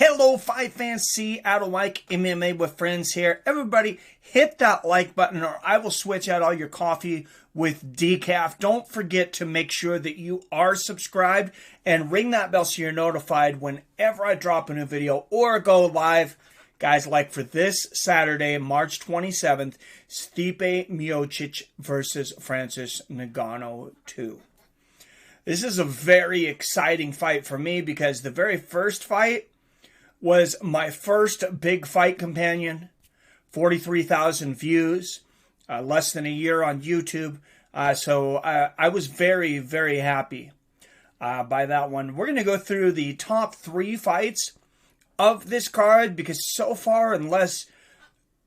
Hello, fight fans. Seattle Mike, MMA with friends here. Everybody, hit that like button or I will switch out all your coffee with decaf. Don't forget to make sure that you are subscribed and ring that bell so you're notified whenever I drop a new video or go live. Guys, like for this Saturday, March 27th, Stipe Miocic versus Francis Ngannou 2. This is a very exciting fight for me because the very first fight was my first big fight companion, 43,000 views, less than a year on YouTube. So I was very, very happy by that one. We're going to go through the top 3 fights of this card because so far, unless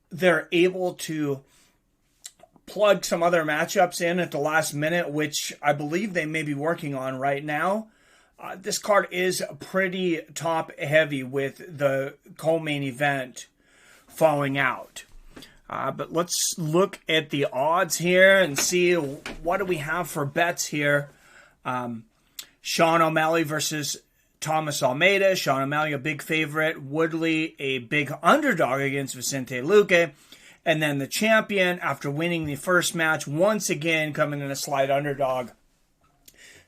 they're able to plug some other matchups in at the last minute, which I believe they may be working on right now, this card is pretty top heavy with the co-main event falling out. But let's look at the odds here and see what do we have for bets here. Sean O'Malley versus Thomas Almeida. Sean O'Malley, a big favorite. Woodley, a big underdog against Vicente Luque. And then the champion, after winning the first match, once again coming in a slight underdog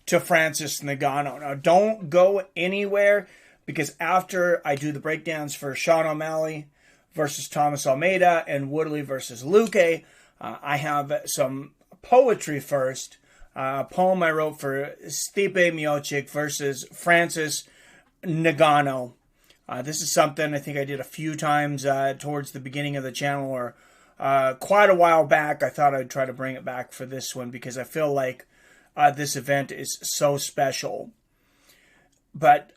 to Francis Ngannou. Now, don't go anywhere because after I do the breakdowns for Sean O'Malley versus Thomas Almeida and Woodley versus Luque, I have some poetry first. A poem I wrote for Stipe Miocic versus Francis Ngannou. This is something I think I did a few times towards the beginning of the channel or quite a while back. I thought I'd try to bring it back for this one because I feel like this event is so special. But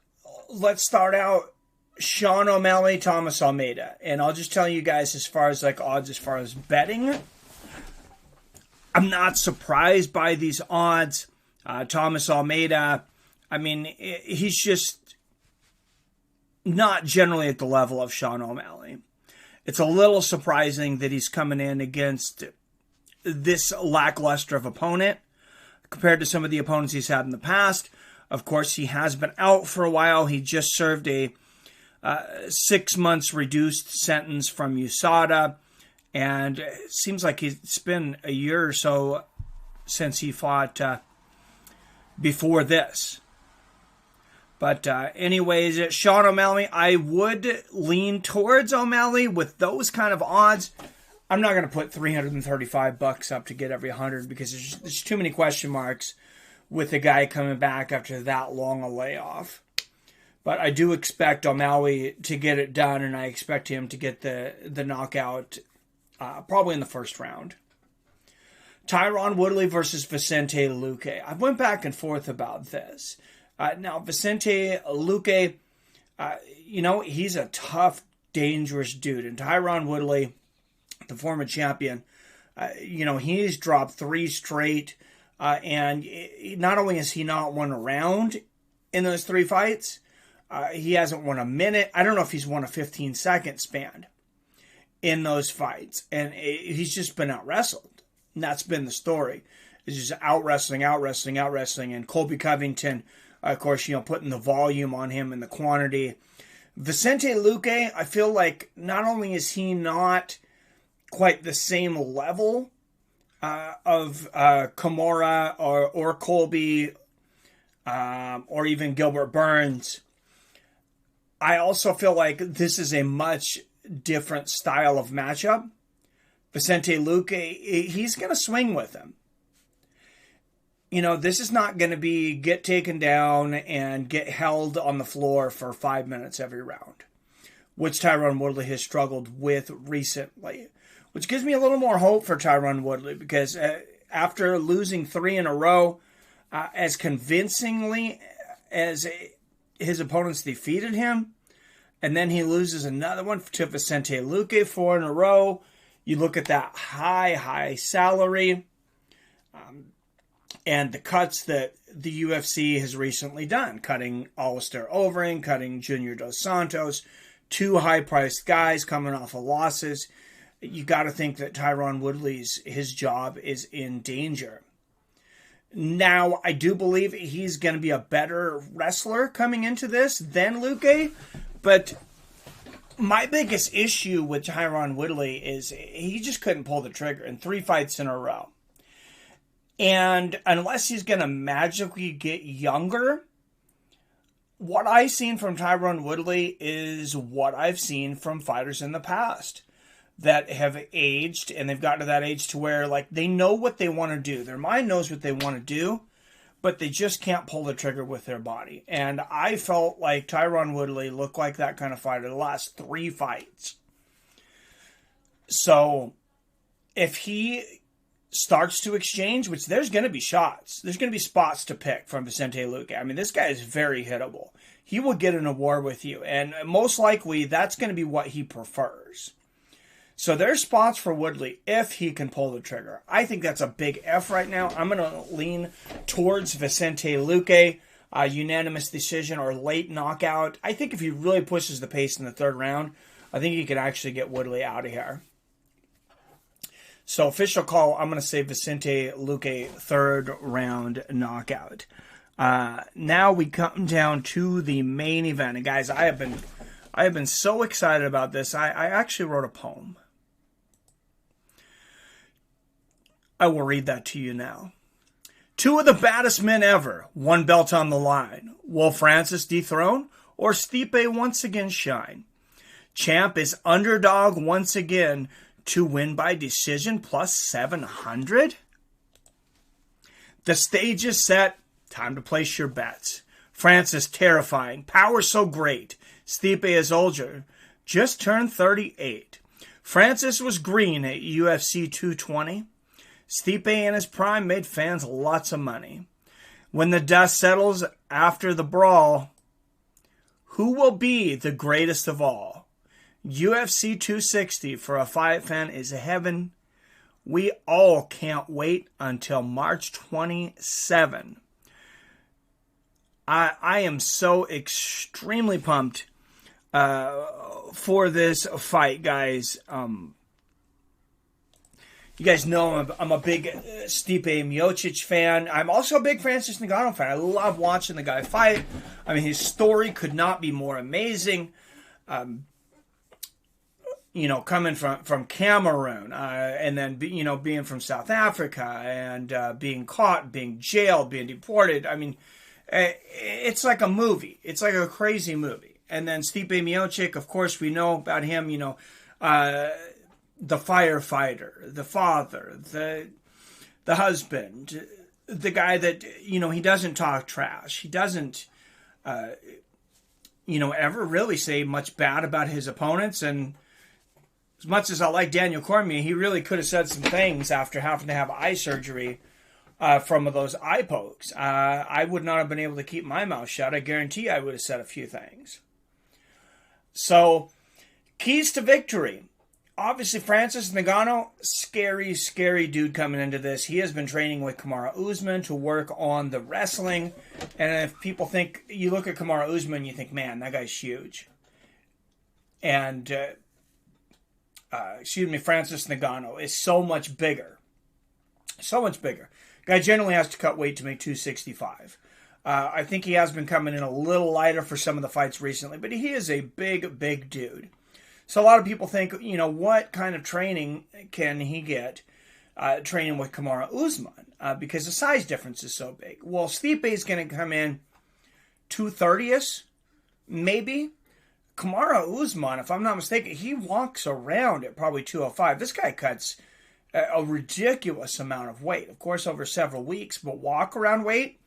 let's start out Sean O'Malley, Thomas Almeida. And I'll just tell you guys as far as like odds, as far as betting, I'm not surprised by these odds. Thomas Almeida, I mean, he's just not generally at the level of Sean O'Malley. It's a little surprising that he's coming in against this lackluster of opponent compared to some of the opponents he's had in the past. Of course, he has been out for a while. He just served a 6 months reduced sentence from USADA. And it seems like it's been a year or so since he fought before this. But anyways, Sean O'Malley, I would lean towards O'Malley with those kind of odds. I'm not going to put $335 up to get every 100 because there's too many question marks with the guy coming back after that long a layoff. But I do expect O'Malley to get it done, and I expect him to get the knockout probably in the first round. Tyron Woodley versus Vicente Luque. I went back and forth about this. Now, Vicente Luque, he's a tough, dangerous dude. And Tyron Woodley, the former champion, he's dropped 3 straight. And not only has he not won a round in those 3 fights, he hasn't won a minute. I don't know if he's won a 15-second span in those fights. And he's just been out-wrestled. And that's been the story. It's just out-wrestling. And Colby Covington, of course, putting the volume on him and the quantity. Vicente Luque, I feel like not only is he not quite the same level of Kimura or Colby or even Gilbert Burns, I also feel like this is a much different style of matchup. Vicente Luque, he's going to swing with him. This is not going to be get taken down and get held on the floor for 5 minutes every round, which Tyron Woodley has struggled with recently, which gives me a little more hope for Tyron Woodley because after losing 3 in a row, as convincingly as his opponents defeated him, and then he loses another one to Vicente Luque, 4 in a row. You look at that high salary and the cuts that the UFC has recently done, cutting Alistair Overeem, cutting Junior Dos Santos, 2 high-priced guys coming off of losses. You got to think that Tyron Woodley's his job is in danger. Now, I do believe he's going to be a better wrestler coming into this than Luque, But my biggest issue with Tyron Woodley is he just couldn't pull the trigger in 3 fights in a row. And unless he's going to magically get younger, what I've seen from Tyron Woodley is what I've seen from fighters in the past that have aged, and they've gotten to that age to where, like, they know what they want to do. Their mind knows what they want to do, but they just can't pull the trigger with their body. And I felt like Tyron Woodley looked like that kind of fighter the last 3 fights. So if he starts to exchange, which there's going to be shots, there's going to be spots to pick from Vicente Luque. I mean, this guy is very hittable. He will get in a war with you, and most likely that's going to be what he prefers. So there's spots for Woodley if he can pull the trigger. I think that's a big F right now. I'm going to lean towards Vicente Luque, unanimous decision or late knockout. I think if he really pushes the pace in the 3rd round, I think he can actually get Woodley out of here. So official call, I'm going to say Vicente Luque 3rd round knockout. Now we come down to the main event. And guys, I have been so excited about this. I actually wrote a poem. I will read that to you now. 2 of the baddest men ever, 1 belt on the line. Will Francis dethrone or Stipe once again shine? Champ is underdog once again to win by decision plus 700? The stage is set. Time to place your bets. Francis terrifying. Power so great. Stipe is older. Just turned 38. Francis was green at UFC 220. Stipe in his prime made fans lots of money. When the dust settles after the brawl, who will be the greatest of all? UFC 260 for a fight fan is heaven. We all can't wait until March 27. I am so extremely pumped for this fight, guys. You guys know I'm a big Stipe Miocic fan. I'm also a big Francis Ngannou fan. I love watching the guy fight. I mean, his story could not be more amazing. Coming from Cameroon, and then being from South Africa, and being caught, being jailed, being deported. I mean, it's like a movie. It's like a crazy movie. And then Stipe Miocic, of course, we know about him. The firefighter, the father, the husband, the guy that he doesn't talk trash. He doesn't ever really say much bad about his opponents. And as much as I like Daniel Cormier, he really could have said some things after having to have eye surgery from those eye pokes. I would not have been able to keep my mouth shut. I guarantee I would have said a few things. So, keys to victory. Obviously, Francis Ngannou, scary, scary dude coming into this. He has been training with Kamaru Usman to work on the wrestling. And if people think, you look at Kamaru Usman, you think, man, that guy's huge. And, Francis Ngannou is so much bigger. So much bigger. Guy generally has to cut weight to make 265. I think he has been coming in a little lighter for some of the fights recently, but he is a big, big dude. So a lot of people think, what kind of training can he get training with Kamaru Usman? Because the size difference is so big. Well, Stipe is going to come in 230-ish, maybe. Kamaru Usman, if I'm not mistaken, he walks around at probably 205. This guy cuts a ridiculous amount of weight, of course, over several weeks. But walk-around weight,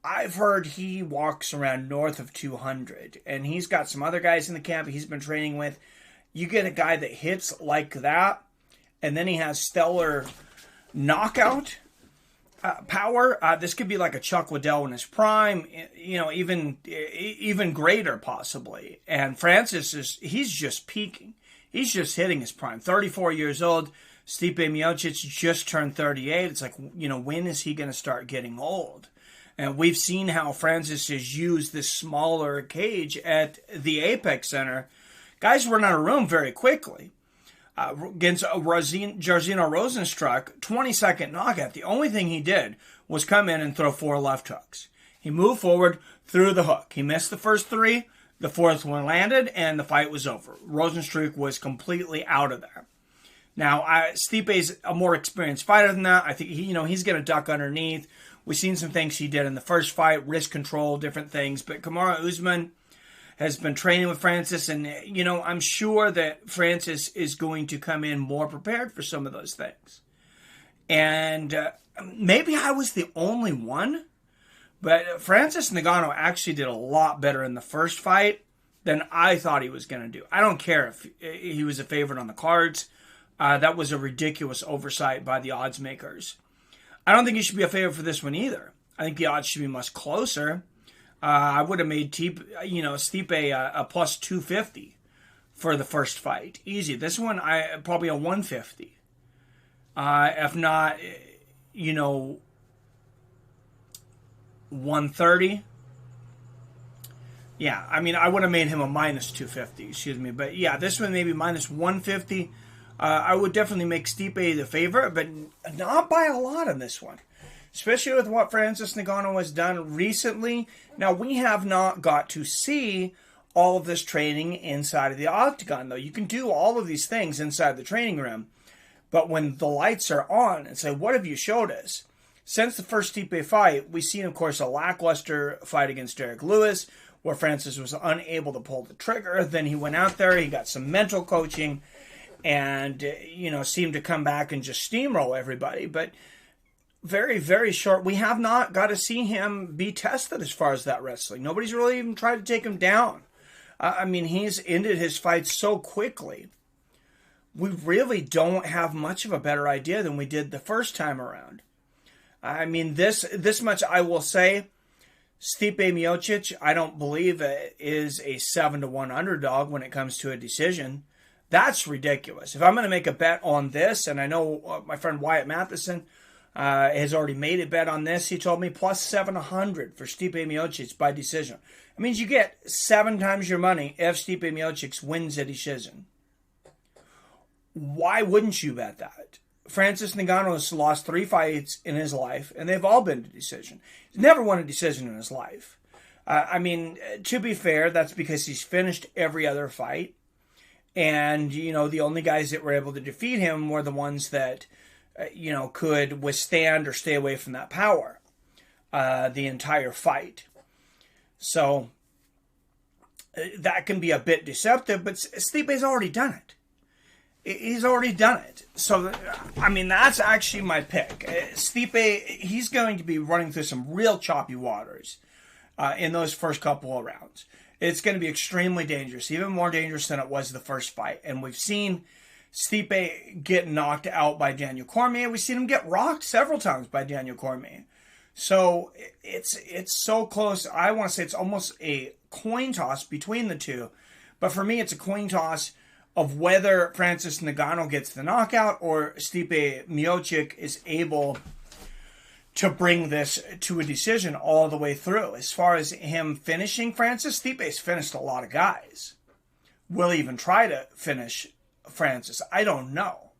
I've heard he walks around north of 200, and he's got some other guys in the camp he's been training with. You get a guy that hits like that, and then he has stellar knockout power. This could be like a Chuck Liddell in his prime, even greater possibly. And Francis he's just peaking. He's just hitting his prime. 34 years old. Stipe Miocic just turned 38. It's like, when is he going to start getting old? And we've seen how Francis has used this smaller cage at the Apex Center. Guys run out of room very quickly. Against Jairzinho Rozenstruik, 20-second knockout. The only thing he did was come in and throw 4 left hooks. He moved forward, threw the hook. He missed the first 3, The fourth one landed, and the fight was over. Rosenstruck was completely out of there. Now, Stipe's a more experienced fighter than that. I think he's going to duck underneath. We've seen some things he did in the first fight, wrist control, different things. But Kamaru Usman has been training with Francis, and I'm sure that Francis is going to come in more prepared for some of those things. And maybe I was the only one, but Francis Ngannou actually did a lot better in the first fight than I thought he was going to do. I don't care if he was a favorite on the cards. That was a ridiculous oversight by the odds makers. I don't think he should be a favorite for this one either. I think the odds should be much closer. I would have made Stipe a plus 250 for the first fight. Easy. This one, probably a 150. If not, 130. Yeah, I mean, I would have made him a minus 250, excuse me. But yeah, this one maybe minus 150. I would definitely make Stipe the favorite, but not by a lot in this one. Especially with what Francis Ngannou has done recently. Now, we have not got to see all of this training inside of the octagon, though. You can do all of these things inside the training room. But when the lights are on and say, what have you showed us? Since the first Stipe fight, we've seen, of course, a lackluster fight against Derek Lewis, where Francis was unable to pull the trigger. Then he went out there, he got some mental coaching, and, seemed to come back and just steamroll everybody. But very, very short. We have not got to see him be tested as far as that wrestling. Nobody's really even tried to take him down. He's ended his fights so quickly. We really don't have much of a better idea than we did the first time around. This much I will say. Stipe Miocic, I don't believe is a 7-1 underdog when it comes to a decision. That's ridiculous. If I'm going to make a bet on this, and I know my friend Wyatt Matheson has already made a bet on this, he told me plus 700 for Stipe Miocic by decision. It means you get 7 times your money if Stipe Miocic wins a decision. Why wouldn't you bet that? Francis Ngannou has lost 3 fights in his life, and they've all been to decision. He's never won a decision in his life. To be fair, that's because he's finished every other fight. And, the only guys that were able to defeat him were the ones that, could withstand or stay away from that power the entire fight. So that can be a bit deceptive, but Stipe's already done it. He's already done it. So, that's actually my pick. Stipe, he's going to be running through some real choppy waters in those first couple of rounds. It's going to be extremely dangerous, even more dangerous than it was the first fight. And we've seen Stipe get knocked out by Daniel Cormier. We've seen him get rocked several times by Daniel Cormier. So it's so close. I want to say it's almost a coin toss between the two. But for me, it's a coin toss of whether Francis Ngannou gets the knockout or Stipe Miocic is able to bring this to a decision all the way through. As far as him finishing Francis, Stipe's finished a lot of guys. Will he even try to finish Francis? I don't know.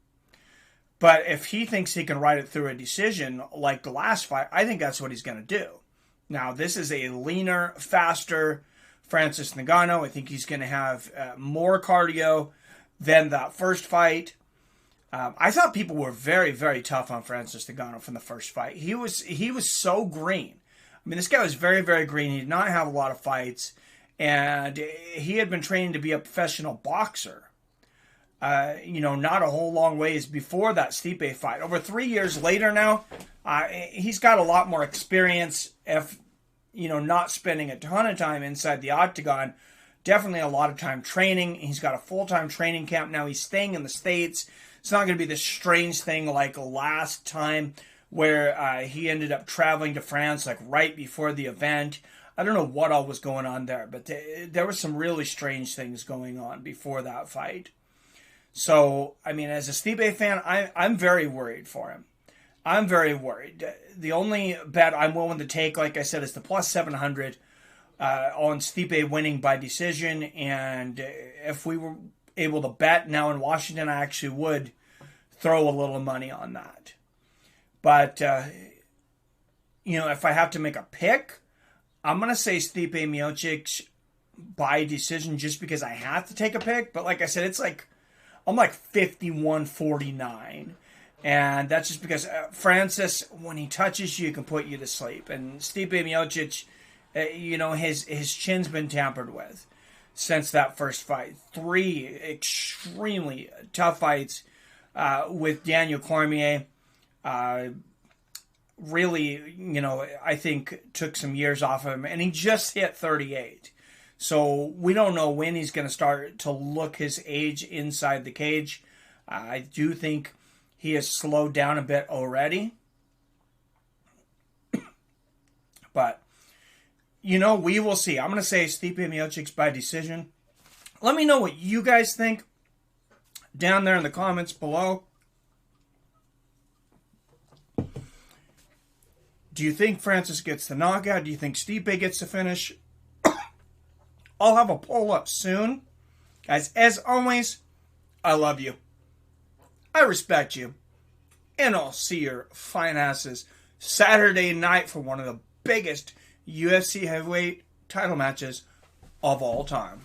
But if he thinks he can ride it through a decision like the last fight, I think that's what he's going to do. Now, this is a leaner, faster Francis Ngannou. I think he's going to have more cardio than that first fight. I thought people were very, very tough on Francis Ngannou from the first fight. He was so green. This guy was very, very green. He did not have a lot of fights, and he had been training to be a professional boxer. Not a whole long ways before that Stipe fight. Over 3 years later now, he's got a lot more experience. If not spending a ton of time inside the octagon. Definitely a lot of time training. He's got a full-time training camp now. He's staying in the States. It's not going to be this strange thing like last time where he ended up traveling to France like right before the event. I don't know what all was going on there, but there were some really strange things going on before that fight. So, as a Stipe fan, I'm very worried for him. I'm very worried. The only bet I'm willing to take, like I said, is the plus 700 on Stipe winning by decision. And if we were able to bet now in Washington, I actually would throw a little money on that. But, if I have to make a pick, I'm going to say Stipe Miocic by decision just because I have to take a pick. But like I said, it's like I'm like 51-49. And that's just because Francis, when he touches you, can put you to sleep. And Stipe Miocic, his chin's been tampered with since that first fight. 3 extremely tough fights with Daniel Cormier. Really, I think took some years off of him. And he just hit 38. So we don't know when he's going to start to look his age inside the cage. I do think he has slowed down a bit already. But, we will see. I'm going to say Stipe Miocic by decision. Let me know what you guys think down there in the comments below. Do you think Francis gets the knockout? Do you think Stipe gets the finish? I'll have a poll up soon. Guys, as always, I love you. I respect you. And I'll see your fine asses Saturday night for one of the biggest UFC heavyweight title matches of all time.